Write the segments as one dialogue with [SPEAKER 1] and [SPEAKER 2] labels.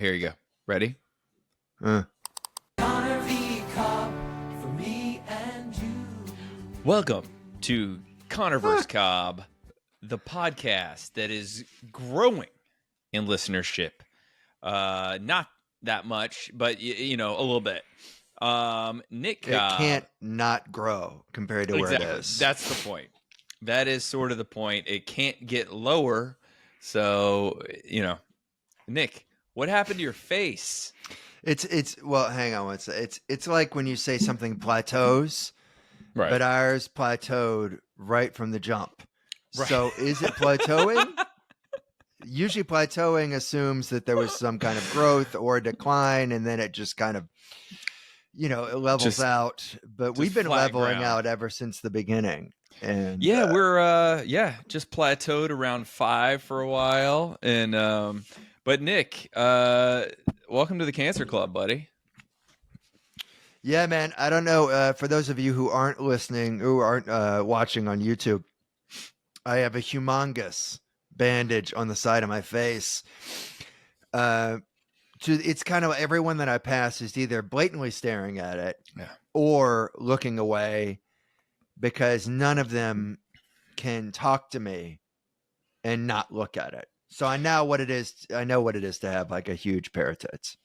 [SPEAKER 1] Here you go. Ready?
[SPEAKER 2] Uh,
[SPEAKER 3] Connor v. Cobb for me and you.
[SPEAKER 1] Welcome to Connor vs. Cobb, the podcast that is growing in listenership. Not that much, but a little bit. Nick
[SPEAKER 2] it
[SPEAKER 1] Cobb.
[SPEAKER 2] can't not grow compared to where it is.
[SPEAKER 1] That's the point. That is sort of the point. It can't get lower. So, Nick, what happened to your face?
[SPEAKER 2] Well, hang on one second. It's like when you say something plateaus,
[SPEAKER 1] Right.
[SPEAKER 2] but ours plateaued right from the jump.
[SPEAKER 1] Right.
[SPEAKER 2] So is it plateauing? Usually plateauing assumes that there was some kind of growth or decline, and then it just kind of, it levels out. But we've been leveling out ever since the beginning. And
[SPEAKER 1] we're just plateaued around 5 for a while. And but Nick, welcome to the Cancer Club, buddy.
[SPEAKER 2] Yeah, man. I don't know. For those of you who aren't listening, who aren't watching on YouTube, I have a humongous bandage on the side of my face. It's kind of everyone that I pass is either blatantly staring at it or looking away, because none of them can talk to me and not look at it. So I know what it is. I know what it is to have like a huge pair of tits.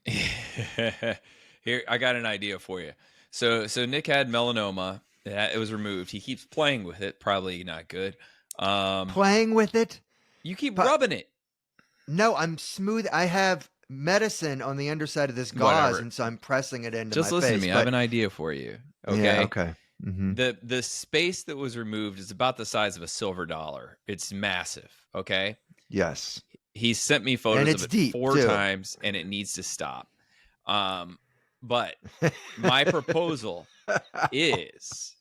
[SPEAKER 1] Here, I got an idea for you. So Nick had melanoma. It was removed. He keeps playing with it. Probably not good.
[SPEAKER 2] Playing with it?
[SPEAKER 1] You keep rubbing it.
[SPEAKER 2] No, I'm smooth. I have medicine on the underside of this gauze, and so I'm pressing it into my face.
[SPEAKER 1] Just listen to me. I have an idea for you. Okay.
[SPEAKER 2] Yeah, okay. Mm-hmm.
[SPEAKER 1] The space that was removed is about the size of a silver dollar. It's massive. Okay.
[SPEAKER 2] Yes.
[SPEAKER 1] He sent me photos of it
[SPEAKER 2] deep,
[SPEAKER 1] 4 times, and it needs to stop. But my proposal is,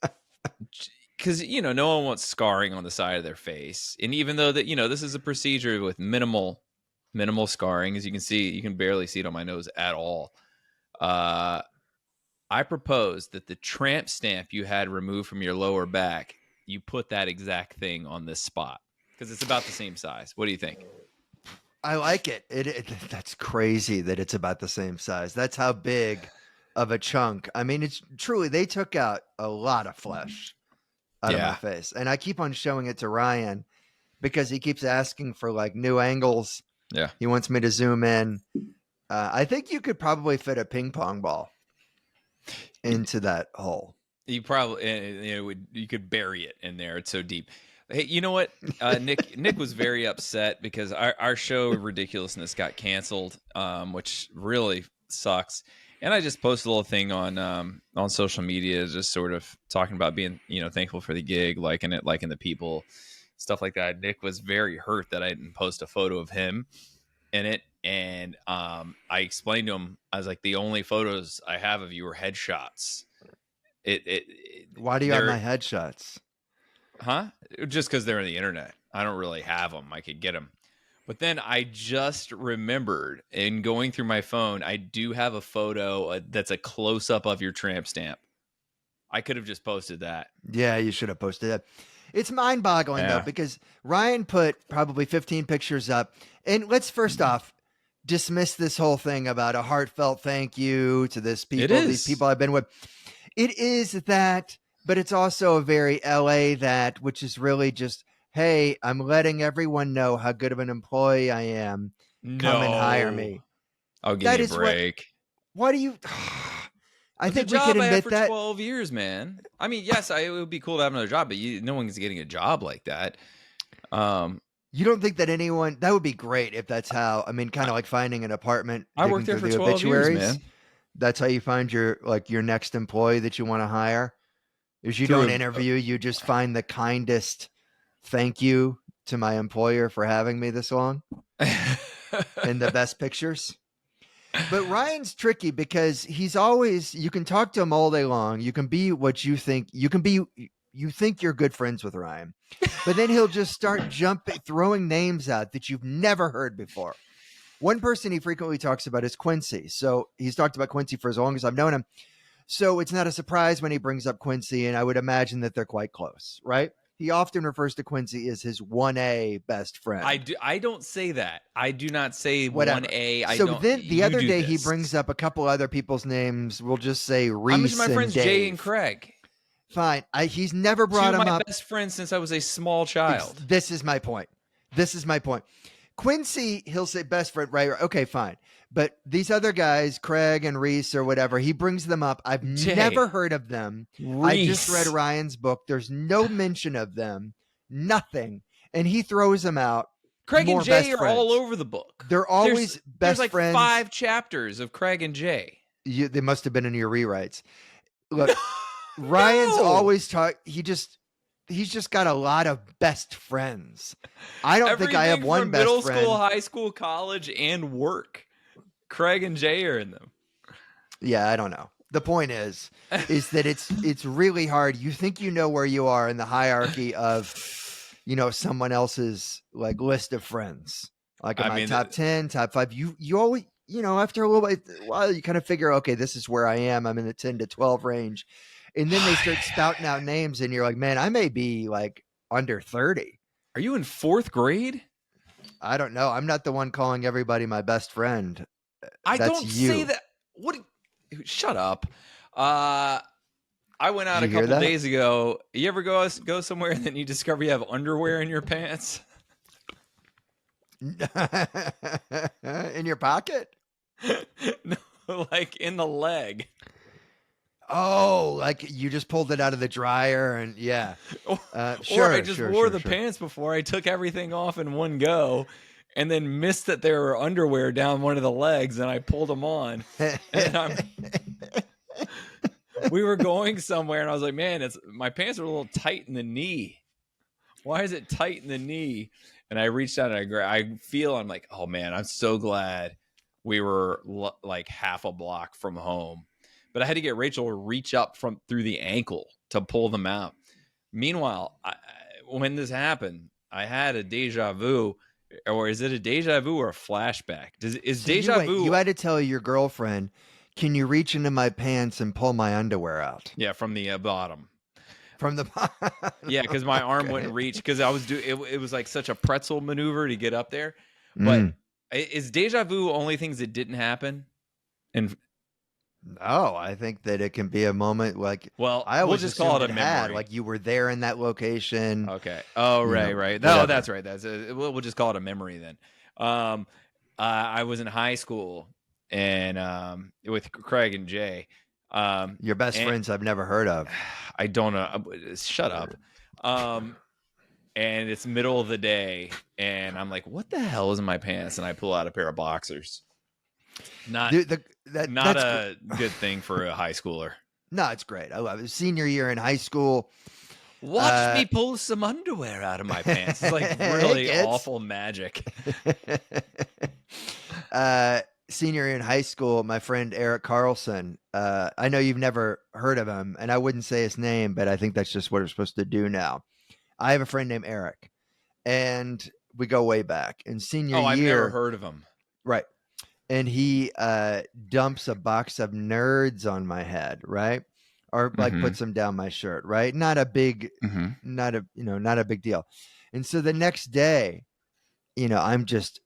[SPEAKER 1] because no one wants scarring on the side of their face, and even though that this is a procedure with minimal scarring, as you can see, you can barely see it on my nose at all. I propose that the tramp stamp you had removed from your lower back, you put that exact thing on this spot, because it's about the same size. What do you think?
[SPEAKER 2] I like it. That's crazy that it's about the same size. That's how big of a chunk. I mean, it's truly, they took out a lot of flesh out of my face. And I keep on showing it to Ryan because he keeps asking for like new angles.
[SPEAKER 1] Yeah.
[SPEAKER 2] He wants me to zoom in. I think you could probably fit a ping pong ball into that hole.
[SPEAKER 1] You probably, you could bury it in there. It's so deep. Hey, you know what? Nick was very upset because our show Ridiculousness got canceled, which really sucks. And I just posted a little thing on social media, just sort of talking about being, thankful for the gig, liking it, liking the people, stuff like that. Nick was very hurt that I didn't post a photo of him in it. And I explained to him, I was like, the only photos I have of you are headshots.
[SPEAKER 2] Why do you have my headshots?
[SPEAKER 1] Huh? Just because they're on the internet. I don't really have them. I could get them. But then I just remembered, in going through my phone, I do have a photo that's a close-up of your tramp stamp. I could have just posted that.
[SPEAKER 2] Yeah, you should have posted that. It's mind-boggling, though, because Ryan put probably 15 pictures up. And let's first off dismiss this whole thing about a heartfelt thank you to these people I've been with. It is that, but it's also a very LA that, which is really just, hey, I'm letting everyone know how good of an employee I am. Come and hire me.
[SPEAKER 1] I'll give you a break.
[SPEAKER 2] What do you... I think
[SPEAKER 1] we
[SPEAKER 2] can admit
[SPEAKER 1] for
[SPEAKER 2] that.
[SPEAKER 1] 12 years, man. I mean, yes, it would be cool to have another job, but no one's getting a job like that.
[SPEAKER 2] You don't think that anyone... That would be great if that's how... I mean, kind of like finding an apartment.
[SPEAKER 1] I worked there for 12 years, man.
[SPEAKER 2] That's how you find your next employee that you want to hire. Is you don't interview, you just find the kindest thank you to my employer for having me this long and the best pictures. But Ryan's tricky because he's always, you can talk to him all day long. You can be what you think. You think you're good friends with Ryan, but then he'll just start throwing names out that you've never heard before. One person he frequently talks about is Quincy. So he's talked about Quincy for as long as I've known him. So it's not a surprise when he brings up Quincy, and I would imagine that they're quite close, right? he often refers to Quincy as his 1A best friend.
[SPEAKER 1] I don't say that. I do not say
[SPEAKER 2] Whatever.
[SPEAKER 1] 1A.
[SPEAKER 2] So then the other day he
[SPEAKER 1] this.
[SPEAKER 2] brings up a couple other people's names. We'll just say
[SPEAKER 1] I'm
[SPEAKER 2] Reese
[SPEAKER 1] mentioning my friends
[SPEAKER 2] and Dave.
[SPEAKER 1] Jay and Craig.
[SPEAKER 2] Fine. He's never brought
[SPEAKER 1] Two
[SPEAKER 2] him
[SPEAKER 1] of my
[SPEAKER 2] up.
[SPEAKER 1] best friends since I was a small child.
[SPEAKER 2] This is my point. Quincy, he'll say best friend, right? Okay, fine. But these other guys, Craig and Reese or whatever, he brings them up. I've never heard of them.
[SPEAKER 1] Reese.
[SPEAKER 2] I just read Ryan's book. There's no mention of them. Nothing. And he throws them out.
[SPEAKER 1] Craig and Jay are
[SPEAKER 2] friends.
[SPEAKER 1] all over the book.
[SPEAKER 2] They're always
[SPEAKER 1] there's
[SPEAKER 2] best
[SPEAKER 1] like
[SPEAKER 2] friends.
[SPEAKER 1] 5 chapters of Craig and Jay.
[SPEAKER 2] They must have been in your rewrites. Look, Ryan's always he's just got a lot of best friends. I don't think I have one
[SPEAKER 1] from
[SPEAKER 2] best
[SPEAKER 1] middle
[SPEAKER 2] friend.
[SPEAKER 1] school, high school, college, and work. Craig and Jay are in them.
[SPEAKER 2] Yeah, I don't know. The point is that it's really hard. You think you know where you are in the hierarchy of, someone else's like list of friends. Like in my top 10, top 5. You always, after a while, you kind of figure, okay, this is where I am. I'm in the 10 to 12 range. And then they start spouting out names, and you're like, man, I may be like under 30.
[SPEAKER 1] Are you in 4th grade?
[SPEAKER 2] I don't know. I'm not the one calling everybody my best friend.
[SPEAKER 1] I
[SPEAKER 2] That's
[SPEAKER 1] don't
[SPEAKER 2] you.
[SPEAKER 1] say that. What? Shut up. I went out
[SPEAKER 2] Did
[SPEAKER 1] a
[SPEAKER 2] you hear
[SPEAKER 1] couple
[SPEAKER 2] that?
[SPEAKER 1] days ago. You ever go somewhere and then you discover you have underwear in your pants?
[SPEAKER 2] In your pocket?
[SPEAKER 1] No, like in the leg.
[SPEAKER 2] Oh, like you just pulled it out of the dryer and yeah.
[SPEAKER 1] Or I just wore the pants before I took everything off in one go and then missed that there were underwear down one of the legs and I pulled them on. And we were going somewhere and I was like, man, my pants are a little tight in the knee. Why is it tight in the knee? And I reached out and I'm like, oh man, I'm so glad we were like half a block from home. But I had to get Rachel to reach up through the ankle to pull them out. Meanwhile, when this happened, I had a deja vu. Or is it a deja vu or a flashback?
[SPEAKER 2] You had to tell your girlfriend, can you reach into my pants and pull my underwear out?
[SPEAKER 1] Yeah, from the bottom.
[SPEAKER 2] From the bottom.
[SPEAKER 1] Yeah, because my arm wouldn't reach because I was it was like such a pretzel maneuver to get up there. But is deja vu only things that didn't happen? And
[SPEAKER 2] no, I think that it can be a moment like.
[SPEAKER 1] Well,
[SPEAKER 2] I always
[SPEAKER 1] we'll just call it a memory.
[SPEAKER 2] Like you were there in that location.
[SPEAKER 1] Okay. Oh, right. No, that's right. We'll just call it a memory then. I was in high school and with Craig and Jay.
[SPEAKER 2] Your best friends I've never heard of.
[SPEAKER 1] I don't know. Shut up. And it's middle of the day, and I'm like, "What the hell is in my pants?" And I pull out a pair of boxers. Not a good thing for a high schooler.
[SPEAKER 2] No, it's great. I love it. Senior year in high school.
[SPEAKER 1] Watch me pull some underwear out of my pants. It's like really awful magic.
[SPEAKER 2] Senior year in high school, my friend Eric Carlson. I know you've never heard of him, and I wouldn't say his name, but I think that's just what we're supposed to do now. I have a friend named Eric, and we go way back. In senior year,
[SPEAKER 1] I've never heard of him.
[SPEAKER 2] Right. And he dumps a box of Nerds on my head, right? Or like puts them down my shirt, right? Not a big, not a big deal. And so the next day, I'm just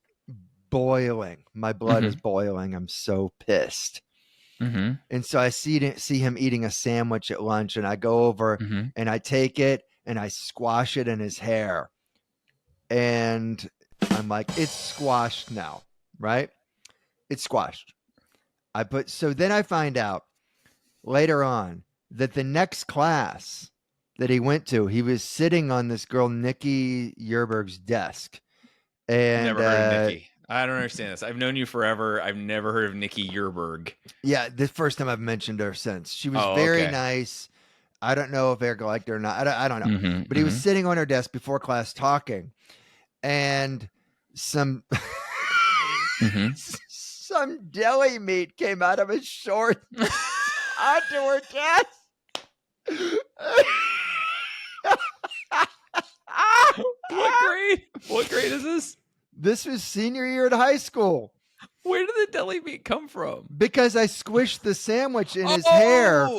[SPEAKER 2] boiling. My blood is boiling. I'm so pissed. And so I see him eating a sandwich at lunch, and I go over and I take it and I squash it in his hair. And I'm like, it's squashed now, right? It's squashed. So then I find out later on that the next class that he went to, he was sitting on this girl, Nikki Yerberg's desk. And
[SPEAKER 1] Never heard of Nikki. I don't understand this. I've known you forever. I've never heard of Nikki Yerberg.
[SPEAKER 2] Yeah, the first time I've mentioned her since. She was very nice. I don't know if Eric liked her or not. I don't know. But he was sitting on her desk before class talking. And some some deli meat came out of his shorts onto her desk.
[SPEAKER 1] What grade is this?
[SPEAKER 2] This was senior year at high school.
[SPEAKER 1] Where did the deli meat come from?
[SPEAKER 2] Because I squished the sandwich in his hair.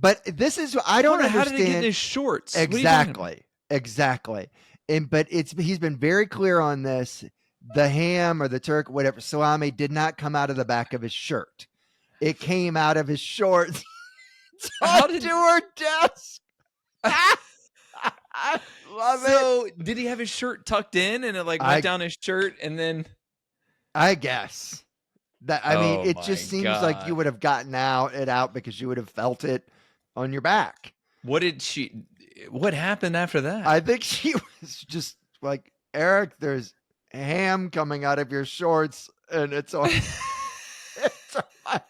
[SPEAKER 2] But this is I don't understand.
[SPEAKER 1] How did it get in his shorts? What are you talking about?
[SPEAKER 2] Exactly. But he's been very clear on this. The ham or the turkey, whatever, salami did not come out of the back of his shirt. It came out of his shorts onto her desk. I love it.
[SPEAKER 1] So did he have his shirt tucked in and it like went down his shirt and then?
[SPEAKER 2] I guess that mean it just seems like you would have gotten it out because you would have felt it on your back.
[SPEAKER 1] What happened after that?
[SPEAKER 2] I think she was just like, Eric, there's ham coming out of your shorts and it's on it's on my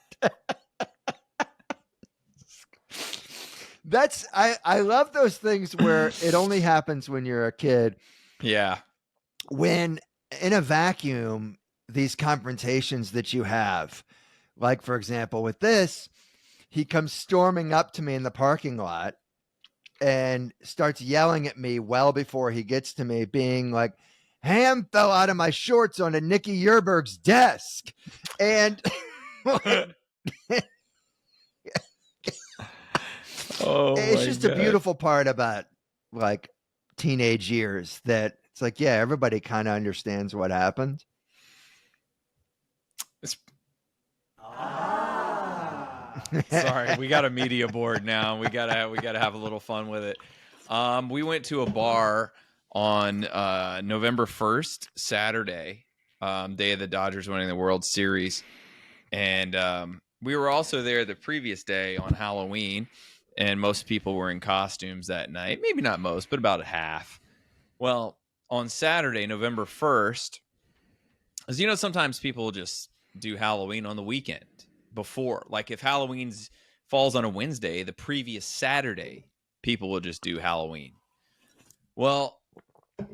[SPEAKER 2] desk. I love those things where it only happens when you're a kid.
[SPEAKER 1] Yeah.
[SPEAKER 2] When in a vacuum, these confrontations that you have, like for example, with this, he comes storming up to me in the parking lot and starts yelling at me well before he gets to me, being like, ham fell out of my shorts onto Nikki Yerberg's desk. And it's just a beautiful part about like teenage years that it's like, yeah, everybody kind of understands what happened.
[SPEAKER 1] Sorry, we got a media board now. We gotta have a little fun with it. We went to a bar on November 1st, Saturday, day of the Dodgers winning the World Series, and we were also there the previous day on Halloween, and most people were in costumes that night. Maybe not most, but about half. Well, on Saturday, November 1st, as you know, sometimes people just do Halloween on the weekend before. Like if Halloween falls on a Wednesday, the previous Saturday, people will just do Halloween. Well,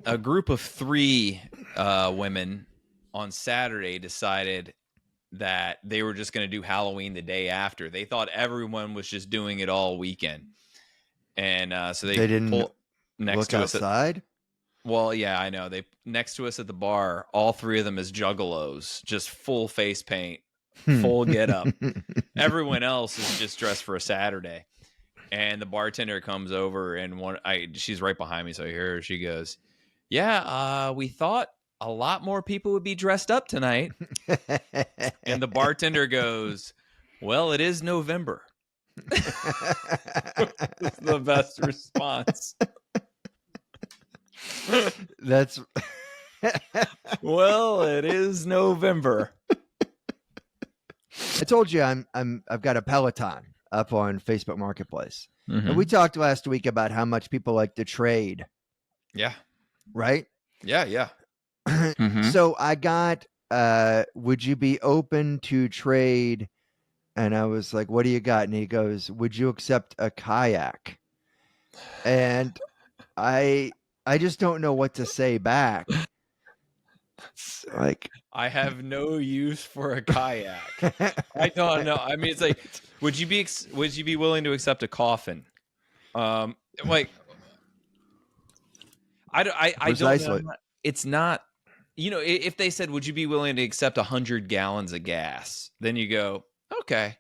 [SPEAKER 1] a group of 3 women on Saturday decided that they were just going to do Halloween the day after. They thought everyone was just doing it all weekend. And so they
[SPEAKER 2] didn't
[SPEAKER 1] pulled next
[SPEAKER 2] look
[SPEAKER 1] to us
[SPEAKER 2] outside.
[SPEAKER 1] Well, yeah, I know. They next to us at the bar, all 3 of them as juggalos, just full face paint, full get up. Everyone else is just dressed for a Saturday. And the bartender comes over and she's right behind me, so I hear her. She goes, "Yeah, we thought a lot more people would be dressed up tonight." And the bartender goes, "Well, it is November." It's the best response.
[SPEAKER 2] That's
[SPEAKER 1] well, it is November.
[SPEAKER 2] I told you I've got a Peloton up on Facebook Marketplace.
[SPEAKER 1] Mm-hmm.
[SPEAKER 2] And we talked last week about how much people like to trade.
[SPEAKER 1] Yeah.
[SPEAKER 2] Right?
[SPEAKER 1] Yeah. Mm-hmm.
[SPEAKER 2] So I got would you be open to trade? And I was like, what do you got? And he goes, would you accept a kayak? And I just don't know what to say back. It's like,
[SPEAKER 1] I have no use for a kayak. I don't know. I mean, it's like, would you be willing to accept a coffin? Like, I don't know. It's not, if they said, would you be willing to accept 100 gallons of gas? Then you go, okay,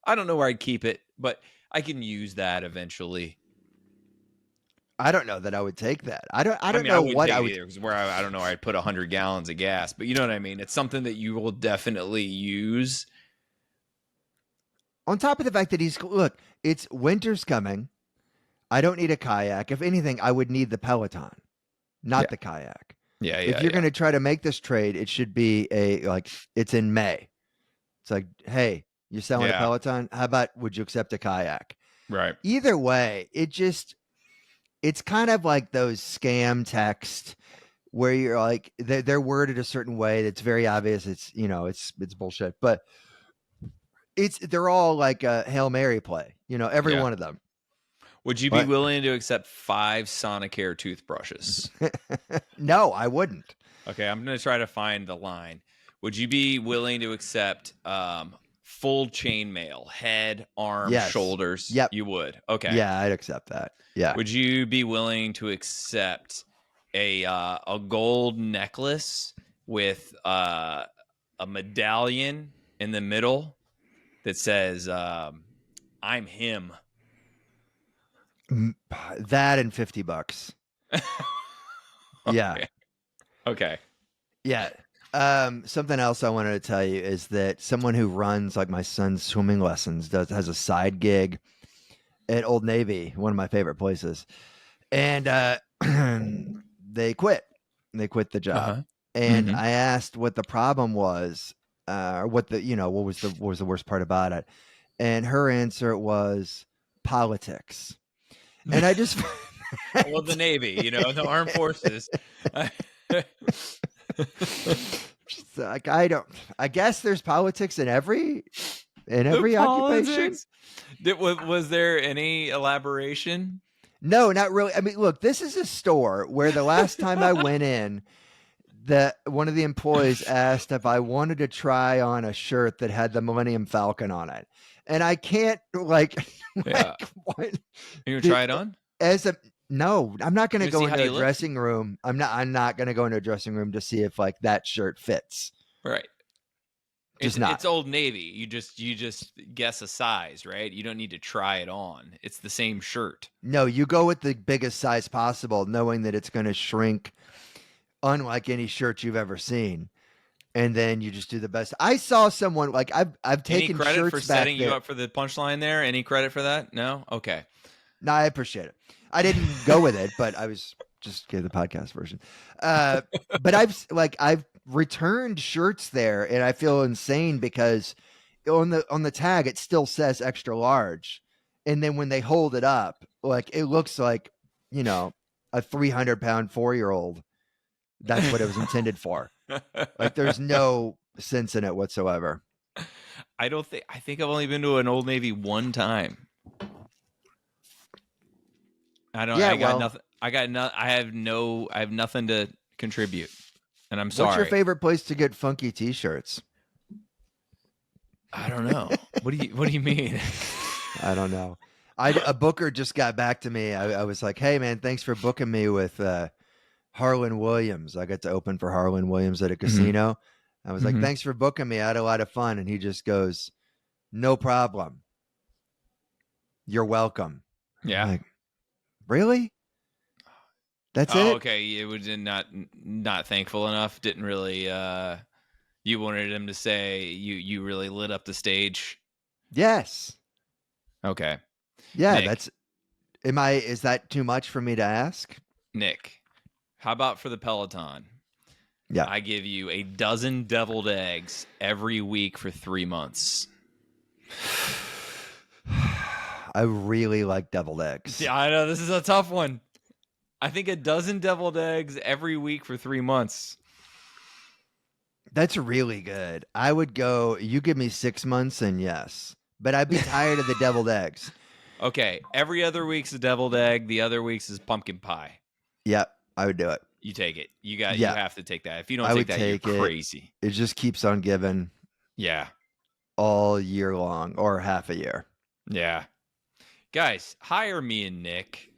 [SPEAKER 1] I don't know where I'd keep it, but I can use that eventually.
[SPEAKER 2] I don't know that I would take that. I don't know
[SPEAKER 1] I wouldn't
[SPEAKER 2] what
[SPEAKER 1] take
[SPEAKER 2] I
[SPEAKER 1] it
[SPEAKER 2] would
[SPEAKER 1] either, 'cause where I don't know where I'd put 100 gallons of gas, but you know what I mean? It's something that you will definitely use.
[SPEAKER 2] On top of the fact that it's winter's coming. I don't need a kayak. If anything, I would need the Peloton, not the kayak.
[SPEAKER 1] Yeah.
[SPEAKER 2] If you're going to try to make this trade, it should be it's in May. It's like, hey, you're selling a Peloton? How about would you accept a kayak?
[SPEAKER 1] Right.
[SPEAKER 2] Either way, it's kind of like those scam texts where you're like, they're worded a certain way that's very obvious. It's, it's bullshit, but they're all like a Hail Mary play, every one of them.
[SPEAKER 1] Would you be willing to accept 5 Sonicare toothbrushes?
[SPEAKER 2] No, I wouldn't.
[SPEAKER 1] Okay, I'm going to try to find the line. Would you be willing to accept full chainmail, head, arms, shoulders?
[SPEAKER 2] Yep.
[SPEAKER 1] You would. Okay.
[SPEAKER 2] Yeah, I'd accept that. Yeah.
[SPEAKER 1] Would you be willing to accept a gold necklace with a medallion in the middle that says "I'm him"?
[SPEAKER 2] That and $50. Yeah.
[SPEAKER 1] Okay.
[SPEAKER 2] Yeah. Something else I wanted to tell you is that someone who runs like my son's swimming lessons has a side gig at Old Navy, one of my favorite places. And they quit. They quit the job.
[SPEAKER 1] Uh-huh.
[SPEAKER 2] And I asked what the problem was, what was the worst part about it. And her answer was politics. And I just
[SPEAKER 1] Well, the Navy, the armed forces.
[SPEAKER 2] like I guess there's politics in every occupation.
[SPEAKER 1] Was there any elaboration?
[SPEAKER 2] No, not really. I mean, look, this is a store where the last time I went in, one of the employees asked if I wanted to try on a shirt that had the Millennium Falcon on it. And I can't
[SPEAKER 1] Yeah.
[SPEAKER 2] what?
[SPEAKER 1] You try it on?
[SPEAKER 2] No, I'm not going to go into a
[SPEAKER 1] look?
[SPEAKER 2] dressing room. I'm not going to go into a dressing room to see if that shirt fits.
[SPEAKER 1] Right. It's Old Navy. You just guess a size, right? You don't need to try it on. It's the same shirt.
[SPEAKER 2] No, you go with the biggest size possible, knowing that it's going to shrink, unlike any shirt you've ever seen. And then you just do the best. I saw someone I've taken
[SPEAKER 1] any credit
[SPEAKER 2] shirts
[SPEAKER 1] for setting you up for the punchline there? Any credit for that? No. Okay.
[SPEAKER 2] No, I appreciate it. I didn't go with it, but I was just give the podcast version. But I've returned shirts there, and I feel insane because on the tag it still says extra large, and then when they hold it up, it looks like a 300-pound 4-year-old. That's what it was intended for. There's no sense in it whatsoever.
[SPEAKER 1] I think I've only been to an Old Navy one time. I have nothing to contribute, and I'm sorry.
[SPEAKER 2] What's your favorite place to get funky T-shirts?
[SPEAKER 1] I don't know. What do you mean?
[SPEAKER 2] I don't know. A booker just got back to me. I was like, "Hey man, thanks for booking me with Harlan Williams." I got to open for Harlan Williams at a casino. I was like, "Thanks for booking me. I had a lot of fun." And he just goes, "No problem. You're welcome."
[SPEAKER 1] Yeah.
[SPEAKER 2] I'm like, really? That's it?
[SPEAKER 1] Okay. It was not thankful enough. Didn't really. You wanted him to say you really lit up the stage.
[SPEAKER 2] Yes.
[SPEAKER 1] Okay.
[SPEAKER 2] Yeah.
[SPEAKER 1] Nick,
[SPEAKER 2] Is that too much for me to ask?
[SPEAKER 1] Nick, how about for the Peloton?
[SPEAKER 2] Yeah.
[SPEAKER 1] I give you a dozen deviled eggs every week for 3 months.
[SPEAKER 2] I really like deviled eggs.
[SPEAKER 1] Yeah, I know this is a tough one. I think a dozen deviled eggs every week for 3 months.
[SPEAKER 2] That's really good. I would go, you give me 6 months and yes, but I'd be tired of the deviled eggs.
[SPEAKER 1] Okay. Every other week's a deviled egg. The other week's is pumpkin pie.
[SPEAKER 2] Yep. I would do it.
[SPEAKER 1] You take it. You have to take that. If you don't take that, you're crazy.
[SPEAKER 2] It just keeps on giving.
[SPEAKER 1] Yeah.
[SPEAKER 2] All year long or half a year.
[SPEAKER 1] Yeah. Guys, hire me and Nick.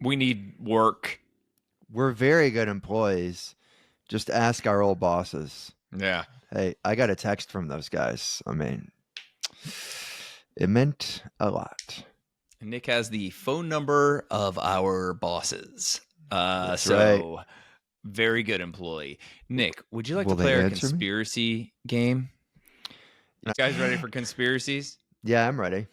[SPEAKER 1] We need work.
[SPEAKER 2] We're very good employees. Just ask our old bosses.
[SPEAKER 1] Yeah.
[SPEAKER 2] Hey, I got a text from those guys. I mean, it meant a lot.
[SPEAKER 1] Nick has the phone number of our bosses.
[SPEAKER 2] That's
[SPEAKER 1] right.
[SPEAKER 2] Right.
[SPEAKER 1] Very good employee. Nick, would you like
[SPEAKER 2] Will
[SPEAKER 1] to play
[SPEAKER 2] they
[SPEAKER 1] our
[SPEAKER 2] answer me?
[SPEAKER 1] conspiracy game? You guys ready for conspiracies?
[SPEAKER 2] Yeah, I'm ready.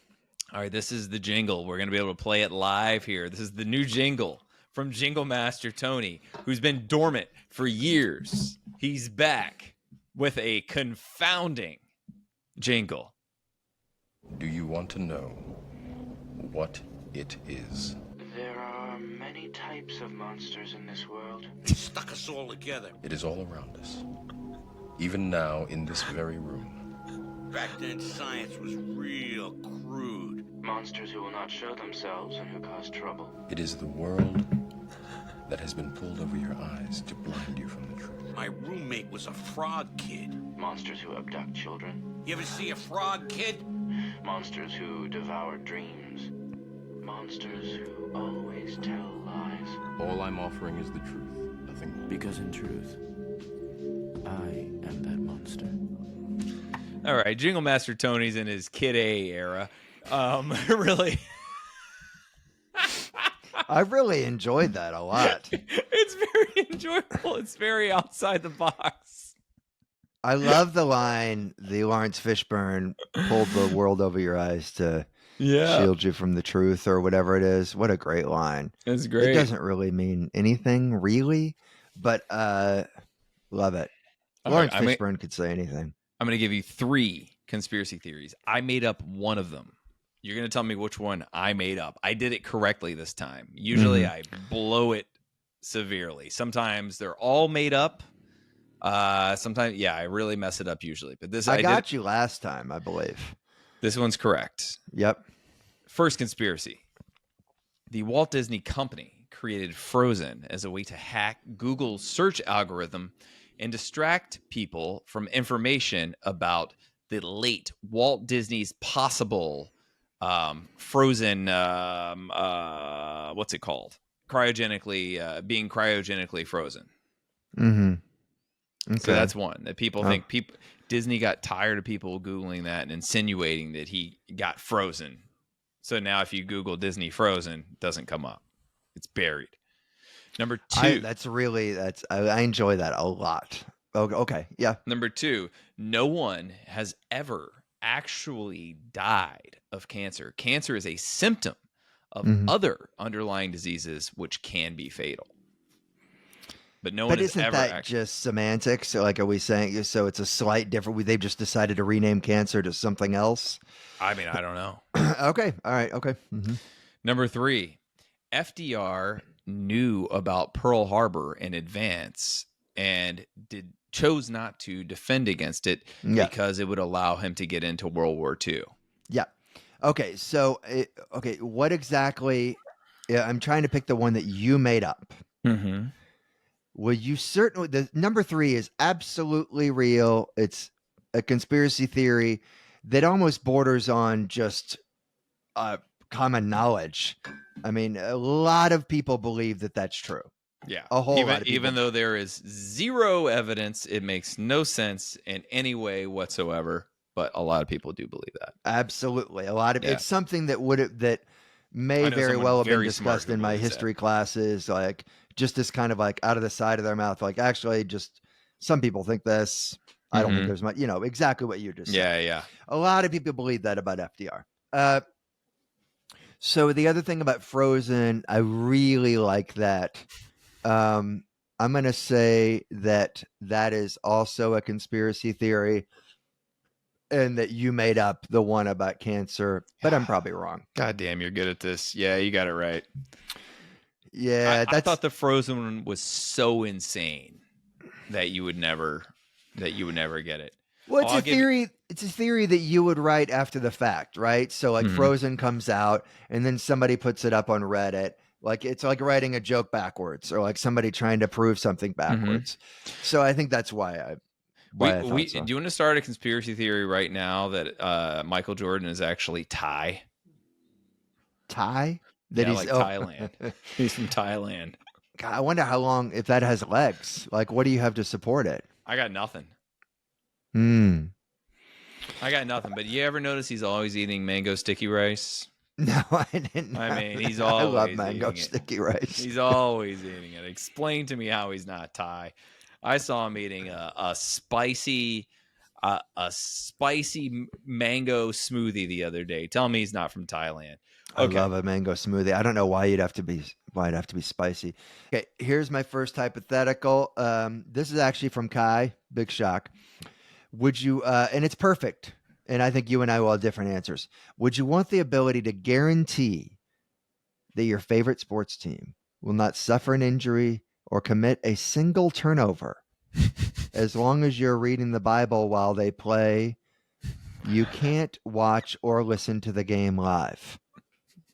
[SPEAKER 1] All right, this is the jingle. We're going to be able to play it live here. This is the new jingle from Jingle Master Tony, who's been dormant for years. He's back with a confounding jingle.
[SPEAKER 4] Do you want to know what it is?
[SPEAKER 5] There are many types of monsters in this world.
[SPEAKER 6] Stuck us all together.
[SPEAKER 4] It is all around us. Even now, in this very room.
[SPEAKER 6] Back then, science was real crude.
[SPEAKER 5] Monsters who will not show themselves and who cause trouble.
[SPEAKER 4] It is the world that has been pulled over your eyes to blind you from the truth.
[SPEAKER 6] My roommate was a frog kid.
[SPEAKER 5] Monsters who abduct children.
[SPEAKER 6] You ever see a frog kid?
[SPEAKER 5] Monsters who devour dreams. Monsters who always tell lies.
[SPEAKER 4] All I'm offering is the truth, nothing more.
[SPEAKER 7] Because in truth, I am that monster.
[SPEAKER 1] All right, Jingle Master Tony's in his Kid A era. Really.
[SPEAKER 2] I really enjoyed that a lot.
[SPEAKER 1] It's very enjoyable. It's very outside the box.
[SPEAKER 2] I love the line, the Lawrence Fishburne pulled the world over your eyes to shield you from the truth or whatever it is. What a great line.
[SPEAKER 1] It's
[SPEAKER 2] It
[SPEAKER 1] great.
[SPEAKER 2] doesn't really mean anything, really, but love it.
[SPEAKER 1] All
[SPEAKER 2] Lawrence
[SPEAKER 1] right,
[SPEAKER 2] Fishburne could say anything.
[SPEAKER 1] I'm going to give you 3 conspiracy theories. I made up one of them. You're going to tell me which one I made up. I did it correctly this time. Usually I blow it severely. Sometimes they're all made up. Sometimes, I really mess it up usually. But this
[SPEAKER 2] I got you last time, I believe.
[SPEAKER 1] This one's correct.
[SPEAKER 2] Yep.
[SPEAKER 1] First conspiracy. The Walt Disney Company created Frozen as a way to hack Google's search algorithm and distract people from information about the late Walt Disney's possible frozen, what's it called? Being cryogenically frozen.
[SPEAKER 2] Mm-hmm. Okay.
[SPEAKER 1] So that's one that people think Disney got tired of people Googling that and insinuating that he got frozen. So now if you Google Disney Frozen, it doesn't come up. It's buried. Number 2.
[SPEAKER 2] I enjoy that a lot. Okay. Yeah.
[SPEAKER 1] Number 2, no one has ever actually died of cancer. Cancer is a symptom of other underlying diseases which can be fatal. But no one has
[SPEAKER 2] isn't
[SPEAKER 1] ever
[SPEAKER 2] that just semantics? So, like, are we saying so? It's a slight different. They've just decided to rename cancer to something else.
[SPEAKER 1] I mean, I don't know.
[SPEAKER 2] Okay. All right. Okay. Mm-hmm.
[SPEAKER 1] Number 3, FDR knew about Pearl Harbor in advance and chose not to defend against it because it would allow him to get into World War II. Yeah.
[SPEAKER 2] Okay. So, what exactly? Yeah, I'm trying to pick the one that you made up.
[SPEAKER 1] Mm-hmm.
[SPEAKER 2] Well, you certainly, the number 3 is absolutely real. It's a conspiracy theory that almost borders on just common knowledge. I mean, a lot of people believe that that's true.
[SPEAKER 1] Yeah.
[SPEAKER 2] A whole lot of people.
[SPEAKER 1] Even though there is zero evidence, it makes no sense in any way whatsoever. But a lot of people do believe that.
[SPEAKER 2] Absolutely. A lot of it's something that may very well have been discussed in my history classes, like just as kind of like out of the side of their mouth, like actually just some people think this. I don't think there's much, exactly what you just said.
[SPEAKER 1] Yeah.
[SPEAKER 2] A lot of people believe that about FDR. So the other thing about Frozen, I really like that. I'm going to say that is also a conspiracy theory and that you made up the one about cancer, but I'm probably wrong.
[SPEAKER 1] God damn, you're good at this. Yeah, you got it right.
[SPEAKER 2] Yeah.
[SPEAKER 1] I thought the Frozen one was so insane that you would never get it.
[SPEAKER 2] Well, it's a theory. It's a theory that you would write after the fact, right? So like Frozen comes out and then somebody puts it up on Reddit. Like it's like writing a joke backwards or like somebody trying to prove something backwards. So I think that's why I thought so.
[SPEAKER 1] Do you want to start a conspiracy theory right now that Michael Jordan is actually Thai?
[SPEAKER 2] Thai?
[SPEAKER 1] Thailand. He's from Thailand.
[SPEAKER 2] God, I wonder how long, if that has legs. Like, what do you have to support it?
[SPEAKER 1] I got nothing. I got nothing. But you ever notice he's always eating mango sticky rice?
[SPEAKER 2] No, I didn't.
[SPEAKER 1] I mean, he's always. I love
[SPEAKER 2] mango sticky rice.
[SPEAKER 1] He's always eating it. Explain to me how he's not Thai. I saw him eating a spicy mango smoothie the other day. Tell me he's not from Thailand. Okay.
[SPEAKER 2] I love a mango smoothie. I don't know why it'd have to be spicy. Okay, here's my first hypothetical. This is actually from Kai. Big shock. Would you? And it's perfect. And I think you and I will have different answers. Would you want the ability to guarantee that your favorite sports team will not suffer an injury or commit a single turnover as long as you're reading the Bible while they play? You can't watch or listen to the game live.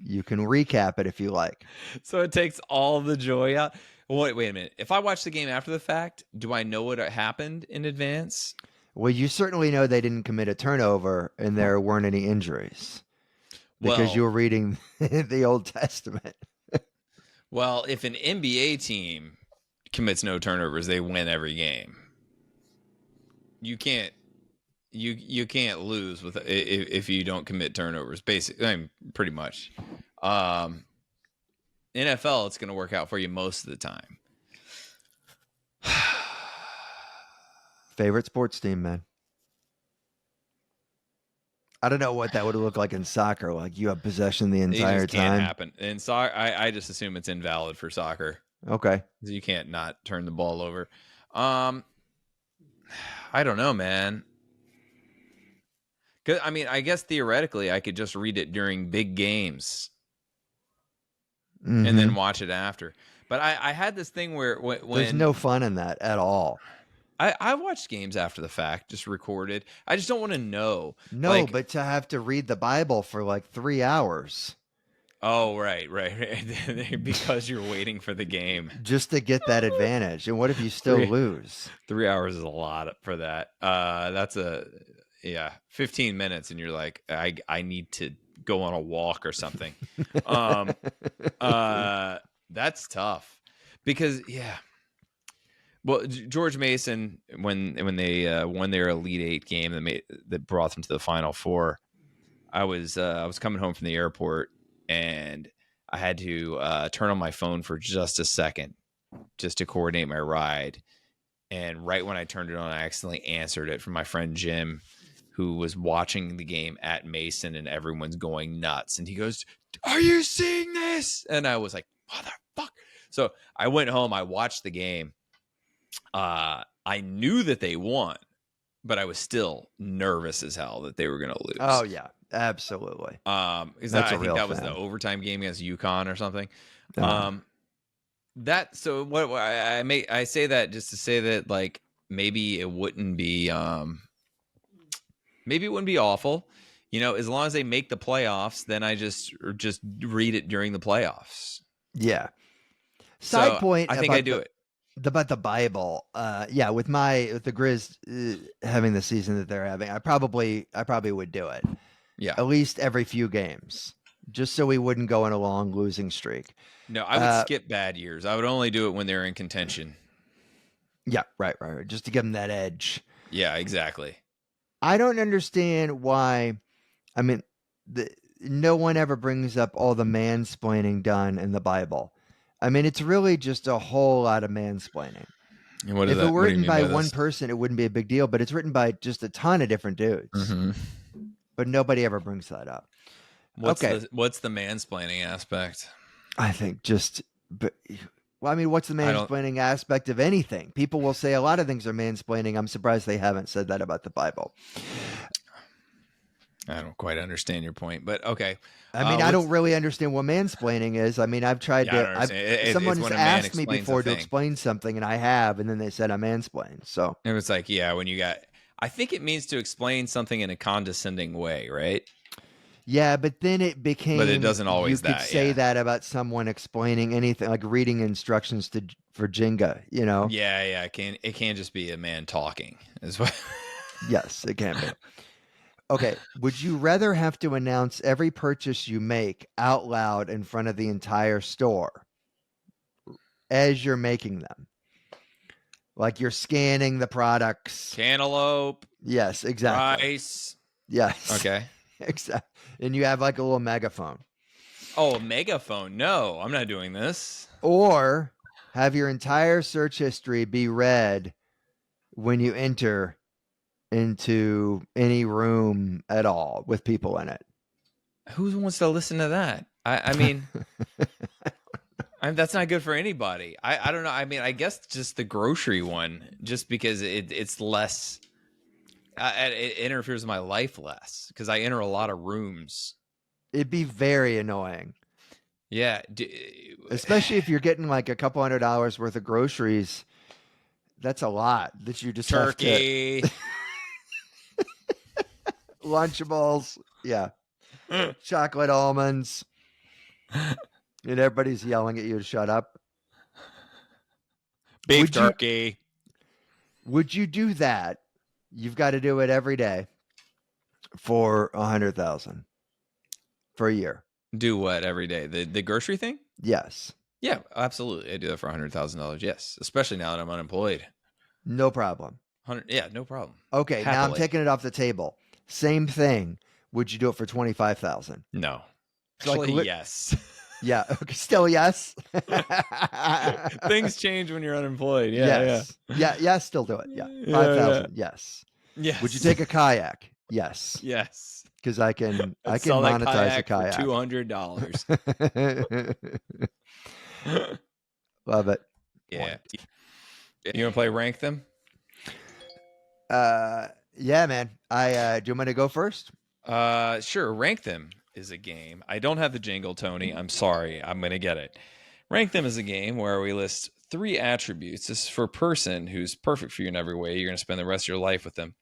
[SPEAKER 2] You can recap it if you like.
[SPEAKER 1] So it takes all the joy out. Wait a minute. If I watch the game after the fact, do I know what happened in advance?
[SPEAKER 2] Well, you certainly know they didn't commit a turnover and there weren't any injuries because you were reading the Old Testament.
[SPEAKER 1] Well, if an NBA team commits no turnovers, they win every game. You can't lose with if you don't commit turnovers. Basically, I mean, pretty much. NFL, it's going to work out for you most of the time.
[SPEAKER 2] Favorite sports team, man. I don't know what that would look like in soccer. Like you have possession the
[SPEAKER 1] It
[SPEAKER 2] entire
[SPEAKER 1] just can't
[SPEAKER 2] time.
[SPEAKER 1] happen. In soccer, I just assume it's invalid for soccer.
[SPEAKER 2] Okay.
[SPEAKER 1] You can't not turn the ball over. I don't know, man. 'Cause, I mean, I guess theoretically I could just read it during big games and then watch it after. But I had this thing where when
[SPEAKER 2] There's no fun in that at all.
[SPEAKER 1] I watched games after the fact, just recorded. I just don't want to know.
[SPEAKER 2] No,
[SPEAKER 1] Like,
[SPEAKER 2] but to have to read the Bible for like 3 hours
[SPEAKER 1] oh, right. Because you're waiting for the game.
[SPEAKER 2] just to get that advantage. And what if you still lose?
[SPEAKER 1] 3 hours is a lot for that. That's 15 minutes, and you're like, I need to go on a walk or something. That's tough because well, George Mason, when they won their Elite Eight game that brought them to the Final Four, I was coming home from the airport and I had to turn on my phone for just a second just to coordinate my ride. And right when I turned it on, I accidentally answered it from my friend Jim, who was watching the game at Mason, and everyone's going nuts. And he goes, "Are you seeing this?" And I was like, "Motherfucker!" So I went home. I watched the game. I knew that they won, but I was still nervous as hell that they were going to lose.
[SPEAKER 2] Oh yeah, absolutely.
[SPEAKER 1] I think that was the overtime game against UConn or something. What I say that just to say that like maybe it wouldn't be awful, as long as they make the playoffs. Then I just read it during the playoffs.
[SPEAKER 2] Yeah. Side point.
[SPEAKER 1] I think I do it.
[SPEAKER 2] About the Bible, with the Grizz having the season that they're having, I probably would do it.
[SPEAKER 1] Yeah,
[SPEAKER 2] at least every few games, just so we wouldn't go on a long losing streak.
[SPEAKER 1] No, I would skip bad years. I would only do it when they're in contention.
[SPEAKER 2] Yeah, right, just to give them that edge.
[SPEAKER 1] Yeah, exactly.
[SPEAKER 2] I don't understand why. I mean, no one ever brings up all the mansplaining done in the Bible. I mean, it's really just a whole lot of mansplaining. If it were written by one person, it wouldn't be a big deal, but it's written by just a ton of different dudes.
[SPEAKER 1] Mm-hmm.
[SPEAKER 2] But nobody ever brings that up.
[SPEAKER 1] What's the mansplaining aspect?
[SPEAKER 2] I think what's the mansplaining aspect of anything? People will say a lot of things are mansplaining. I'm surprised they haven't said that about the Bible.
[SPEAKER 1] I don't quite understand your point, but okay.
[SPEAKER 2] I mean, I don't really understand what mansplaining is. I mean, I've tried to. Someone's asked me before to explain something, and I have, and then they said I mansplain. So
[SPEAKER 1] it was like, when you got. I think it means to explain something in a condescending way, right?
[SPEAKER 2] Yeah, but then it became.
[SPEAKER 1] But it doesn't always.
[SPEAKER 2] You could say that about someone explaining anything, like reading instructions for Jenga.
[SPEAKER 1] Yeah. It can just be a man talking as well.
[SPEAKER 2] Yes, it can be. Okay, would you rather have to announce every purchase you make out loud in front of the entire store as you're making them? Like you're scanning the products.
[SPEAKER 1] Cantaloupe.
[SPEAKER 2] Yes, exactly.
[SPEAKER 1] Rice.
[SPEAKER 2] Yes.
[SPEAKER 1] Okay.
[SPEAKER 2] Exactly. And you have like a little megaphone.
[SPEAKER 1] Oh, a megaphone. No, I'm not doing this.
[SPEAKER 2] Or have your entire search history be read when you enter into any room at all with people in it.
[SPEAKER 1] Who wants to listen to that? I mean, that's not good for anybody. I don't know. I mean, I guess just the grocery one, just because it's less, it interferes with my life less because I enter a lot of rooms.
[SPEAKER 2] It'd be very annoying.
[SPEAKER 1] Yeah.
[SPEAKER 2] Especially if you're getting like a couple $100 worth of groceries. That's a lot that you just
[SPEAKER 1] turkey.
[SPEAKER 2] Have to... Lunchables, yeah. Chocolate almonds. And everybody's yelling at you to shut up.
[SPEAKER 1] Beef turkey.
[SPEAKER 2] Would you do that? You've got to do it every day for $100,000 for a year.
[SPEAKER 1] Do what every day? The grocery thing?
[SPEAKER 2] Yes.
[SPEAKER 1] Yeah, absolutely. I do that for $100,000. Yes, especially now that I'm unemployed.
[SPEAKER 2] No problem.
[SPEAKER 1] Yeah, no problem.
[SPEAKER 2] Okay,
[SPEAKER 1] Happily.
[SPEAKER 2] Now I'm taking it off the table. Same thing. Would you do it for $25,000?
[SPEAKER 1] No. Actually, yes.
[SPEAKER 2] Yeah. Okay. Still yes.
[SPEAKER 1] Things change when you're unemployed. Yeah,
[SPEAKER 2] yes. Yeah. Yes. Still do it. Yeah.
[SPEAKER 1] yeah.
[SPEAKER 2] 5,000. Yes.
[SPEAKER 1] Yes.
[SPEAKER 2] Would you take a kayak? Yes.
[SPEAKER 1] Yes.
[SPEAKER 2] Because I can
[SPEAKER 1] Sell that
[SPEAKER 2] monetize a
[SPEAKER 1] for
[SPEAKER 2] kayak.
[SPEAKER 1] $200.
[SPEAKER 2] Love it.
[SPEAKER 1] Yeah. You want to play rank them?
[SPEAKER 2] Yeah, man. Do you want me to go first?
[SPEAKER 1] Sure. Rank them is a game. I don't have the jingle, Tony. I'm sorry. I'm going to get it. Rank them is a game where we list 3 attributes. This is for a person who's perfect for you in every way. You're going to spend the rest of your life with them.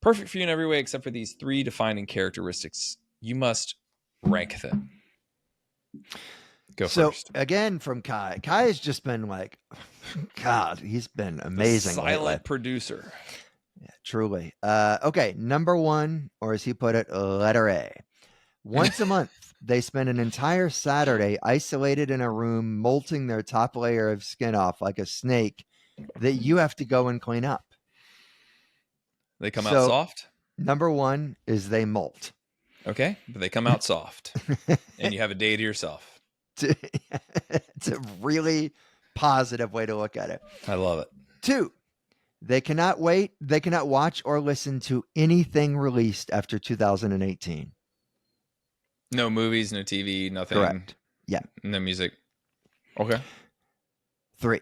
[SPEAKER 1] Perfect for you in every way except for these 3 defining characteristics. You must rank them. Go first.
[SPEAKER 2] So again, from Kai. Kai has just been like, God, he's been amazing.
[SPEAKER 1] Silent
[SPEAKER 2] lately.
[SPEAKER 1] producer.
[SPEAKER 2] Yeah, truly. Okay, number 1, or as he put it, letter A. Once a month, they spend an entire Saturday isolated in a room, molting their top layer of skin off like a snake that you have to go and clean up.
[SPEAKER 1] They come out soft?
[SPEAKER 2] Number 1 is they molt.
[SPEAKER 1] Okay, but they come out soft. And you have a day to yourself.
[SPEAKER 2] It's a really positive way to look at it.
[SPEAKER 1] I love it.
[SPEAKER 2] 2, they cannot watch or listen to anything released after 2018.
[SPEAKER 1] No movies, no TV, nothing.
[SPEAKER 2] Correct. Yeah.
[SPEAKER 1] No music. Okay.
[SPEAKER 2] 3,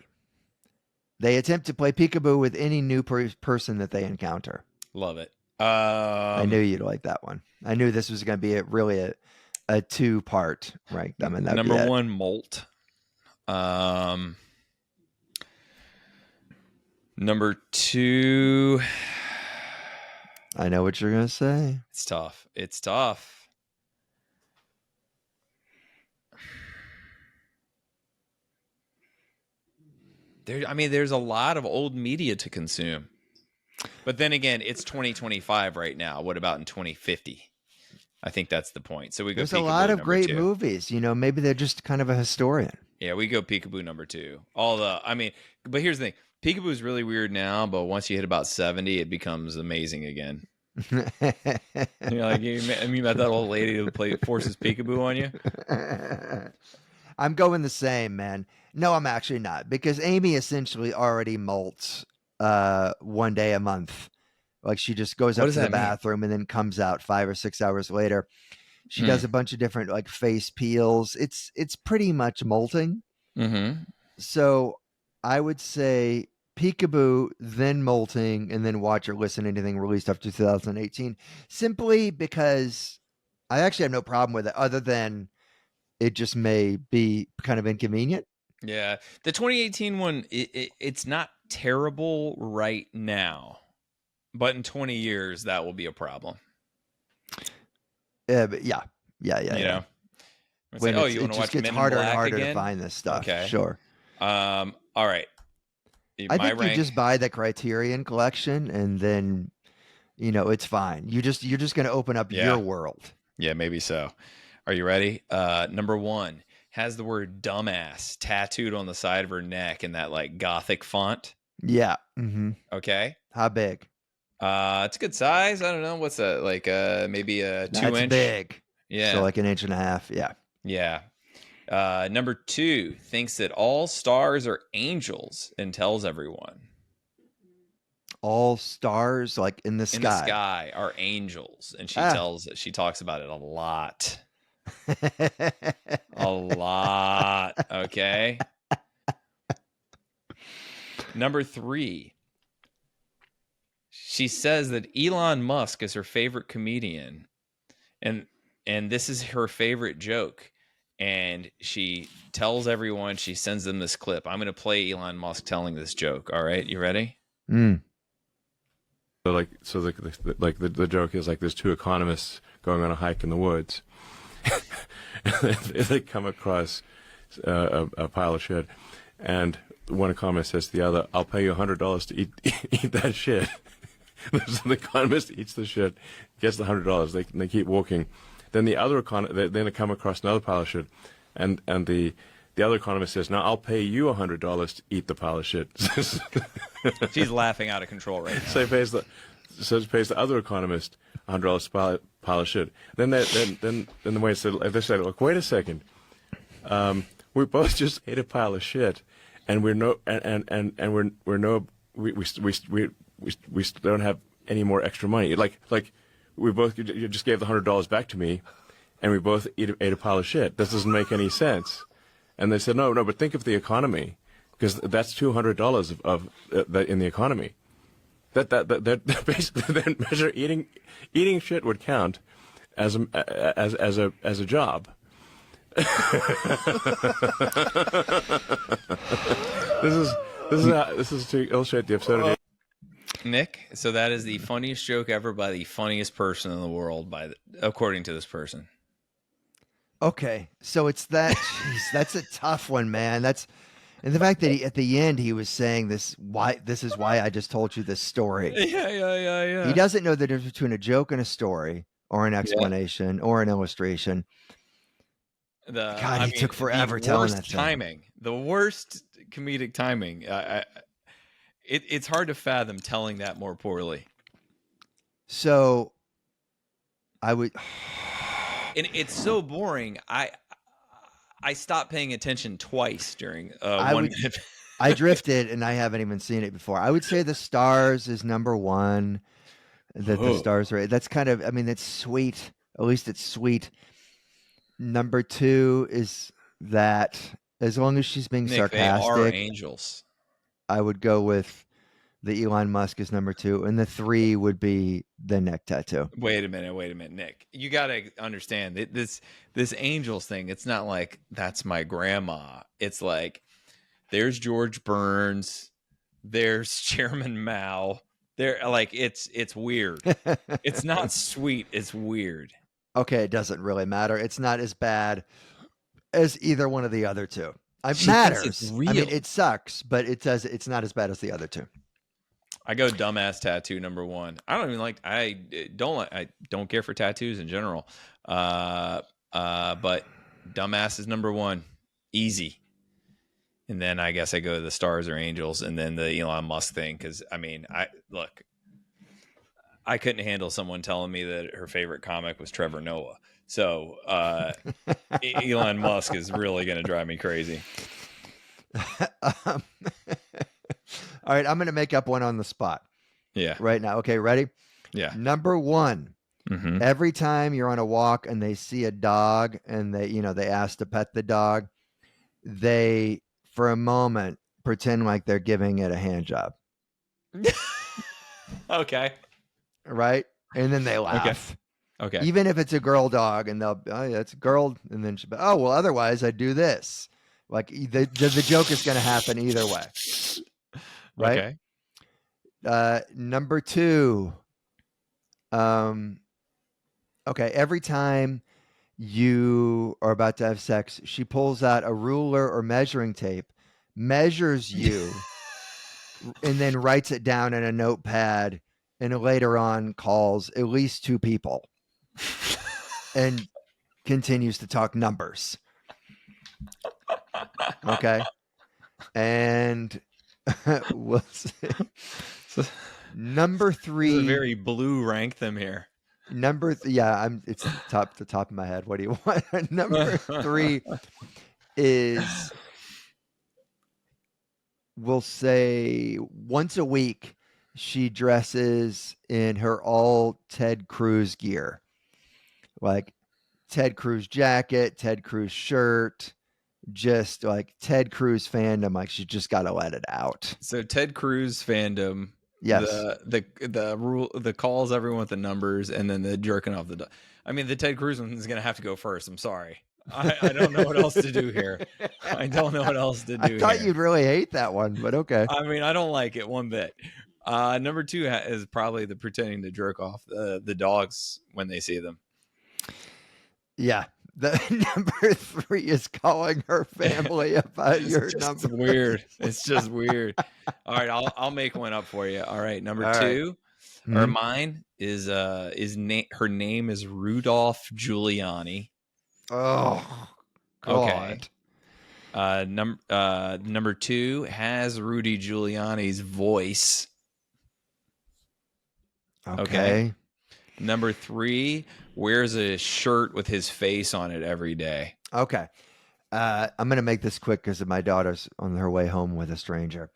[SPEAKER 2] they attempt to play peekaboo with any new person that they encounter.
[SPEAKER 1] Love it.
[SPEAKER 2] I knew you'd like that one. I knew this was going to be really a 2-part rank them, and
[SPEAKER 1] number 1, molt. Number 2,
[SPEAKER 2] I know what you're going to say.
[SPEAKER 1] It's tough. It's tough. There's a lot of old media to consume. But then again, it's 2025 right now. What about in 2050? I think that's the point. So we go.
[SPEAKER 2] There's a lot of great movies. Maybe they're just kind of a historian.
[SPEAKER 1] Yeah, we go peekaboo number 2. But here's the thing. Peekaboo is really weird now, but once you hit about 70, it becomes amazing again. You're like, you met that old lady who forces peekaboo on you?
[SPEAKER 2] I'm going the same, man. No, I'm actually not, because Amy essentially already molts 1 day a month. Like, she just goes up to the bathroom and then comes out 5 or 6 hours later. She does a bunch of different like face peels. It's pretty much molting.
[SPEAKER 1] Mm-hmm.
[SPEAKER 2] So I would say peekaboo, then molting, and then watch or listen to anything released after 2018. Simply because I actually have no problem with it, other than it just may be kind of inconvenient.
[SPEAKER 1] Yeah. The 2018 one, it's not terrible right now, but in 20 years, that will be a problem.
[SPEAKER 2] But yeah.
[SPEAKER 1] You know?
[SPEAKER 2] When
[SPEAKER 1] like, you want to watch
[SPEAKER 2] gets
[SPEAKER 1] Men in
[SPEAKER 2] harder and
[SPEAKER 1] Black
[SPEAKER 2] harder
[SPEAKER 1] again?
[SPEAKER 2] to find this stuff.
[SPEAKER 1] Okay.
[SPEAKER 2] Sure.
[SPEAKER 1] All right.
[SPEAKER 2] I think you just buy the Criterion collection, and then, it's fine. You're just going to open up your world.
[SPEAKER 1] Yeah, maybe so. Are you ready? Number 1 has the word dumbass tattooed on the side of her neck in that like gothic font.
[SPEAKER 2] Yeah. Mm-hmm.
[SPEAKER 1] Okay.
[SPEAKER 2] How big?
[SPEAKER 1] It's a good size. I don't know. What's that? Like maybe a 2
[SPEAKER 2] That's
[SPEAKER 1] inch.
[SPEAKER 2] big.
[SPEAKER 1] Yeah.
[SPEAKER 2] So like an inch and a half. Yeah.
[SPEAKER 1] Yeah. Number 2 thinks that all stars are angels and tells everyone.
[SPEAKER 2] All stars like in the sky.
[SPEAKER 1] In the sky are angels, and she talks about it a lot. A lot. Okay. Number 3. She says that Elon Musk is her favorite comedian, and this is her favorite joke. And she tells everyone, she sends them this clip. I'm going to play Elon Musk telling this joke. All right, you ready?
[SPEAKER 2] Mm.
[SPEAKER 4] So the joke is like there's 2 economists going on a hike in the woods. And they come across a pile of shit, and one economist says to the other, "I'll pay you $100 to eat that shit." So the economist eats the shit, gets the $100. They keep walking. Then the other then they come across another pile of shit, and the other economist says, "Now I'll pay you $100 to eat the pile of shit."
[SPEAKER 1] She's laughing out of control right now.
[SPEAKER 4] So he pays the other economist $100 pile of shit. Then the way they say, "Look, wait a second, We both just ate a pile of shit, and we don't have any more extra money. Like we both you just gave the $100 back to me, and we both ate a pile of shit. This doesn't make any sense. And they said, no, but think of the economy, because that's $200 of that in the economy. That basically that measure eating shit would count as a job. This is to illustrate the absurdity.
[SPEAKER 1] Nick, so that is the funniest joke ever by the funniest person in the world, according to this person.
[SPEAKER 2] Okay, so it's that. Geez, that's a tough one, man. And the fact that at the end he was saying this is why I just told you this story.
[SPEAKER 1] Yeah.
[SPEAKER 2] He doesn't know the difference between a joke and a story, or an explanation, or an illustration. He took forever telling that
[SPEAKER 1] timing. The worst comedic timing. It's hard to fathom telling that more poorly.
[SPEAKER 2] So, I would.
[SPEAKER 1] And it's so boring. I stopped paying attention twice during 1 minute.
[SPEAKER 2] I drifted, and I haven't even seen it before. I would say The Stars is number one. The Stars are. That's kind of. I mean, it's sweet. At least it's sweet. Number two is that. As long as she's being
[SPEAKER 1] Nick,
[SPEAKER 2] sarcastic,
[SPEAKER 1] they are angels. I
[SPEAKER 2] would go with the Elon Musk is number two, and the three would be the neck tattoo.
[SPEAKER 1] Wait a minute, Nick. You got to understand this angels thing. It's not like that's my grandma. It's like there's George Burns, there's Chairman Mao. There, like it's weird. It's not sweet. It's weird.
[SPEAKER 2] Okay, it doesn't really matter. It's not as bad as either one of the other two. It matters. I mean, it sucks, but it's not as bad as the other two.
[SPEAKER 1] I go dumbass tattoo number one. I don't even like. I don't care for tattoos in general. But dumbass is number one, easy. And then I guess I go to the Stars or Angels, and then the Elon Musk thing. Because I mean, I couldn't handle someone telling me that her favorite comic was Trevor Noah. So Elon Musk is really going to drive me crazy.
[SPEAKER 2] All right, I'm going to make up one on the spot.
[SPEAKER 1] Yeah.
[SPEAKER 2] Right now. Okay, ready?
[SPEAKER 1] Yeah.
[SPEAKER 2] Number one.
[SPEAKER 1] Mm-hmm.
[SPEAKER 2] Every time you're on a walk and they see a dog and they ask to pet the dog, they, for a moment, pretend like they're giving it a hand job.
[SPEAKER 1] Okay.
[SPEAKER 2] Right? And then they laugh.
[SPEAKER 1] Okay.
[SPEAKER 2] Even if it's a girl dog and they'll, oh, yeah, it's a girl. And then she'll be, oh, well, otherwise I do this. Like the joke is going to happen either way. Right?
[SPEAKER 1] Okay.
[SPEAKER 2] Number two. Okay. Every time you are about to have sex, she pulls out a ruler or measuring tape, measures you, and then writes it down in a notepad, and later on calls at least two people and continues to talk numbers. Okay. And we'll see. Number three.
[SPEAKER 1] This is a very blue rank them here.
[SPEAKER 2] It's the top of my head. What do you want? Number three is, we'll say once a week, she dresses in her all Ted Cruz gear, like Ted Cruz jacket, Ted Cruz shirt, just like Ted Cruz fandom. Like she just got to let it out.
[SPEAKER 1] So Ted Cruz fandom.
[SPEAKER 2] Yes.
[SPEAKER 1] The rule, the calls everyone with the numbers, and then the jerking off the. I mean, the Ted Cruz one is going to have to go first. I'm sorry. I don't know what else to do here. I don't know what else to do.
[SPEAKER 2] I thought you'd really hate that one, but okay.
[SPEAKER 1] I mean, I don't like it one bit. Number two is probably the pretending to jerk off the dogs when they see them.
[SPEAKER 2] Yeah. The number three is calling her family about your number.
[SPEAKER 1] It's weird. It's just weird. All right, I'll make one up for you. All right, number two, or mine is her name is Rudolph Giuliani.
[SPEAKER 2] Oh, God.
[SPEAKER 1] Okay. Number two has Rudy Giuliani's voice.
[SPEAKER 2] Okay.
[SPEAKER 1] Number three wears a shirt with his face on it every day.
[SPEAKER 2] Okay. I'm going to make this quick because my daughter's on her way home with a stranger.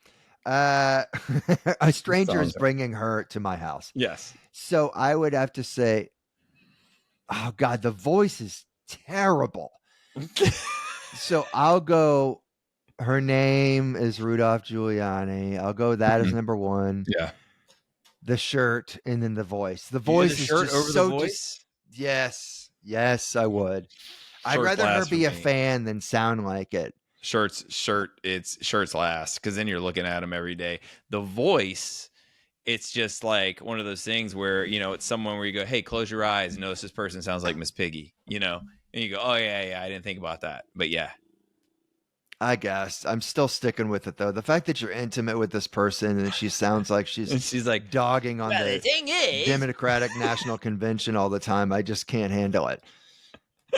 [SPEAKER 2] A stranger is bringing her to my house.
[SPEAKER 1] Yes.
[SPEAKER 2] So I would have to say, oh God, the voice is terrible. So I'll go, her name is Rudolph Giuliani. I'll go that as number one.
[SPEAKER 1] Yeah.
[SPEAKER 2] The shirt and then the voice. The
[SPEAKER 1] You do
[SPEAKER 2] voice
[SPEAKER 1] the
[SPEAKER 2] is
[SPEAKER 1] shirt
[SPEAKER 2] just
[SPEAKER 1] over
[SPEAKER 2] so
[SPEAKER 1] the voice.
[SPEAKER 2] yes. Yes, I would. I'd
[SPEAKER 1] Shirt's
[SPEAKER 2] rather her
[SPEAKER 1] last for
[SPEAKER 2] be a
[SPEAKER 1] me.
[SPEAKER 2] fan than sound like it.
[SPEAKER 1] Shirt's last because then you're looking at him every day. The voice, it's just like one of those things where, you know, it's someone where you go, hey, close your eyes and notice this person sounds like Miss Piggy, you know, and you go, oh yeah, I didn't think about that, but yeah.
[SPEAKER 2] I guess I'm still sticking with it though. The fact that you're intimate with this person and she sounds like
[SPEAKER 1] And she's like,
[SPEAKER 2] dogging on
[SPEAKER 1] well,
[SPEAKER 2] the
[SPEAKER 1] the thing is,
[SPEAKER 2] Democratic National Convention all the time. I just can't handle it.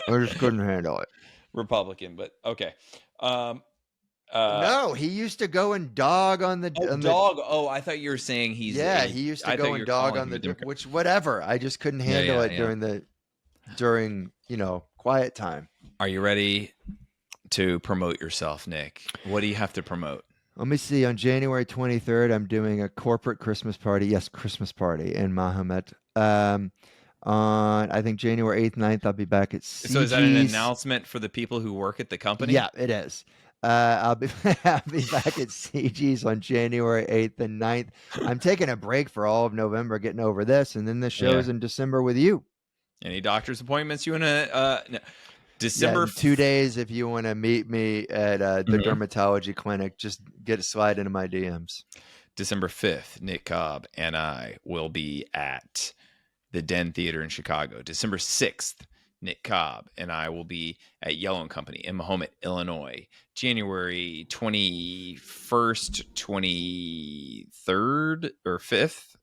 [SPEAKER 2] I just couldn't handle it.
[SPEAKER 1] Republican, but okay.
[SPEAKER 2] No, he used to go and dog on the
[SPEAKER 1] dog. Oh, I thought you were saying
[SPEAKER 2] he used to go and dog on the which whatever. I just couldn't handle it during quiet time.
[SPEAKER 1] Are you ready to promote yourself, Nick? What do you have to promote?
[SPEAKER 2] Let me see. On January 23rd, I'm doing a corporate Christmas party. Yes, Christmas party in Mahomet. On I think January 8th, 9th, I'll be back at CG's.
[SPEAKER 1] So is that an announcement for the people who work at the company?
[SPEAKER 2] Yeah, it is. I'll be back at CG's on January 8th and 9th. I'm taking a break for all of November, getting over this, and then the show's in December with you.
[SPEAKER 1] Any doctor's appointments you want to no. December
[SPEAKER 2] 2 days if you want to meet me at the dermatology clinic, just slide into my DMs.
[SPEAKER 1] December 5th, Nick Cobb and I will be at the Den Theater in Chicago. December 6th, Nick Cobb and I will be at Yellow and Company in Mahomet, Illinois. January 21st, 23rd, or 5th,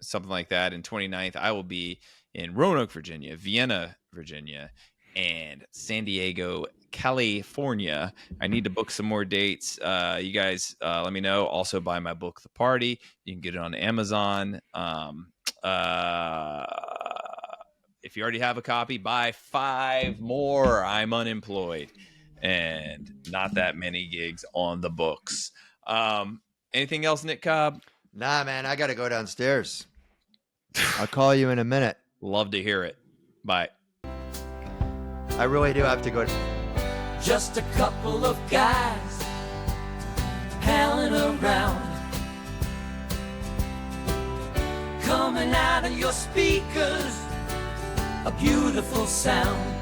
[SPEAKER 1] something like that. And 29th, I will be in Roanoke, Virginia, Vienna, Virginia, and San Diego, California. I need to book some more dates. You guys let me know. Also buy my book, The Party. You can get it on Amazon. If you already have a copy, buy 5 more. I'm unemployed and not that many gigs on the books. Anything else, Nick Cobb?
[SPEAKER 2] Nah, man, I got to go downstairs. I'll call you in a minute.
[SPEAKER 1] Love to hear it. Bye.
[SPEAKER 2] I really do have to go.
[SPEAKER 3] Just a couple of guys palling around, coming out of your speakers, a beautiful sound.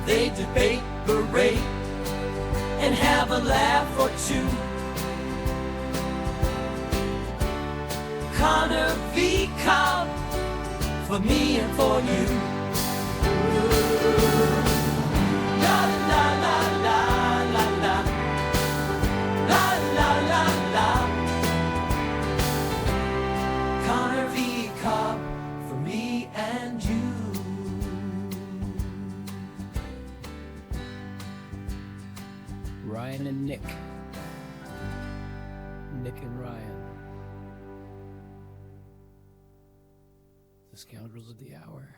[SPEAKER 3] They debate, berate, and have a laugh or two. Connor v. Cobb, for me and for you. La la la la la la, la la la la. Connor v. Cobb, for me and you.
[SPEAKER 8] Ryan and Nick. Nick and Ryan. The Scoundrels of the Hour.